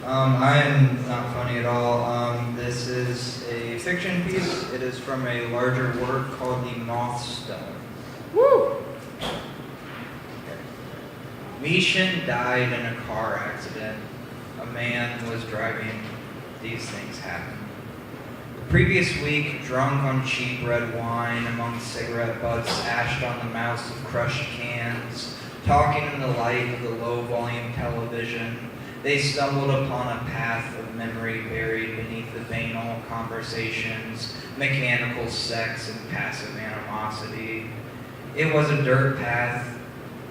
I am not funny at all. This is a fiction piece. It is from a larger work called The Moth Stone. Woo! Mishan died in a car accident. A man was driving. These things happen. The previous week, drunk on cheap red wine among cigarette butts ashed on the mouths of crushed cans, talking in the light of the low-volume television, they stumbled upon a path of memory buried beneath the banal conversations, mechanical sex, and passive animosity. It was a dirt path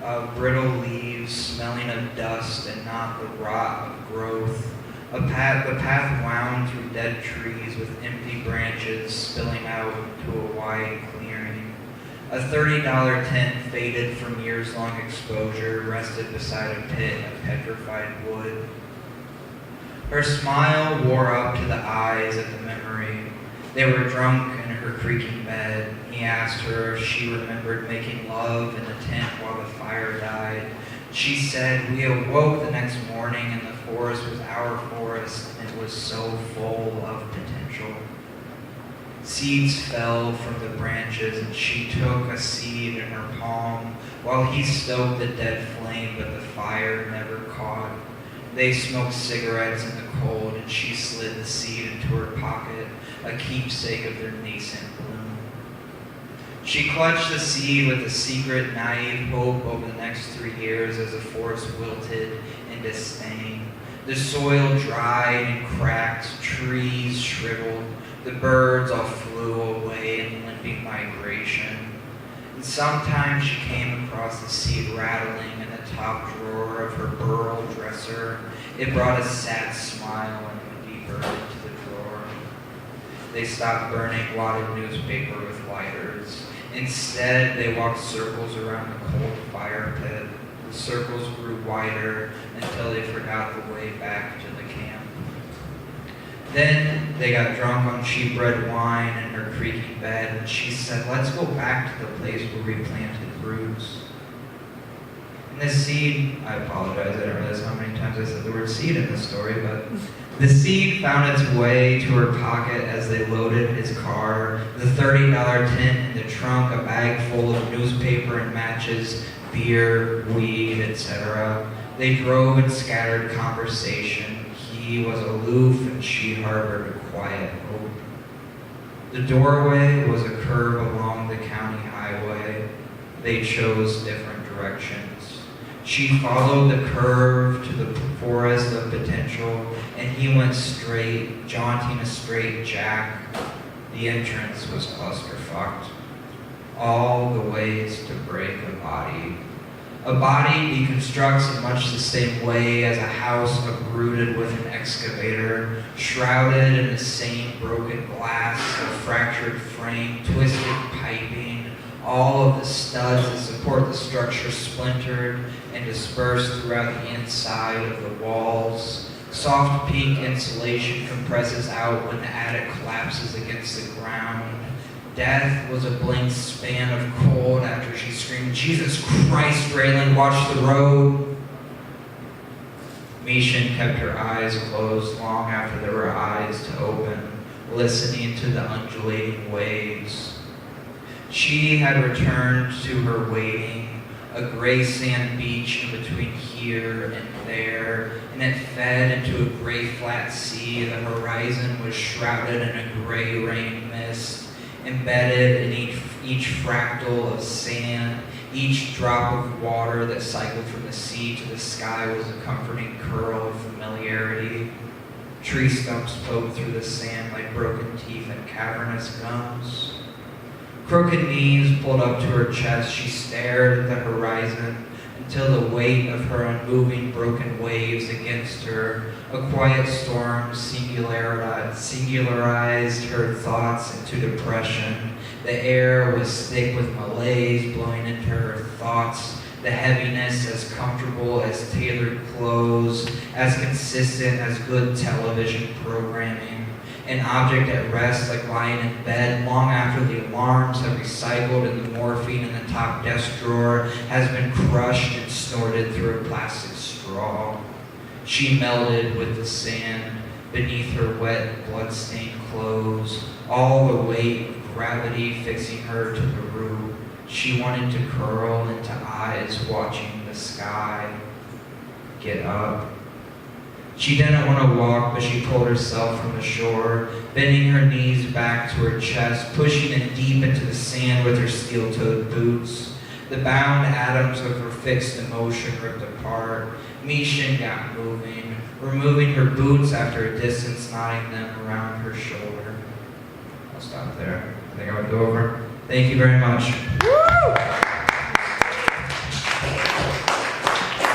of brittle leaves, smelling of dust and not the rot of growth. The path wound through dead trees with empty branches spilling out into a wide clearing. A $30 tent faded from years-long exposure rested beside a pit of petrified wood. Her smile wore up to the eyes at the memory. They were drunk in her creaking bed. He asked her if she remembered making love in the tent while the fire died. She said, "We awoke the next morning and the forest was our forest and it was so full of potential." Seeds fell from the branches and she took a seed in her palm while he stoked the dead flame, but the fire never caught. They smoked cigarettes in the cold and she slid the seed into her pocket, a keepsake of their nascent bloom. She clutched the seed with a secret, naive hope over the next 3 years as the forest wilted in disdain. The soil dried and cracked, trees shriveled, the birds all flew away in limping migration. And sometimes she came across the seed rattling in the top drawer of her burl dresser. It brought a sad smile and went deeper into the drawer. They stopped burning wadded newspaper with lighters. Instead, they walked circles around the cold fire pit. The circles grew wider until they forgot the way back to the camp. Then they got drunk on cheap red wine in her creaking bed, and she said, "Let's go back to the place where we planted roots." And the seed, I apologize, I don't realize how many times I said the word seed in this story, but the seed found its way to her pocket as they loaded his car, the $30 tent in the trunk, a bag full of newspaper and matches, beer, weed, etc. They drove and scattered conversation. He was aloof and she harbored a quiet hope. The doorway was a curve along the county highway. They chose different directions. She followed the curve to the forest of potential, and he went straight, jaunting a straight jack. The entrance was clusterfucked. All the ways to break a body. A body deconstructs in much the same way as a house uprooted with an excavator, shrouded in the same broken glass, a fractured frame, twisted piping, all of the studs that support the structure splintered and dispersed throughout the inside of the walls. Soft pink insulation compresses out when the attic collapses against the ground. Death was a blank span of cold after she screamed, "Jesus Christ, Raylan, watch the road." Mishan kept her eyes closed long after there were eyes to open, listening to the undulating waves. She had returned to her waiting, a gray sand beach in between here and there, and it fed into a gray flat sea. The horizon was shrouded in a gray rain mist. Embedded in each fractal of sand, each drop of water that cycled from the sea to the sky was a comforting curl of familiarity. Tree stumps poked through the sand like broken teeth and cavernous gums. Crooked knees pulled up to her chest, she stared at the horizon until the weight of her unmoving broken waves against her, a quiet storm singularized her thoughts into depression. The air was thick with malaise blowing into her thoughts, the heaviness as comfortable as tailored clothes, as consistent as good television programming. An object at rest like lying in bed long after the alarms have recycled and the morphine in the top desk drawer has been crushed and snorted through a plastic straw. She melted with the sand beneath her wet, blood-stained clothes, all the weight of gravity fixing her to the root. She wanted to curl into eyes watching the sky get up. She didn't want to walk, but she pulled herself from the shore, bending her knees back to her chest, pushing it deep into the sand with her steel-toed boots. The bound atoms of her fixed emotion ripped apart. Mishin got moving, removing her boots after a distance, knotting them around her shoulder. I'll stop there. I think I would go over. Thank you very much. Woo!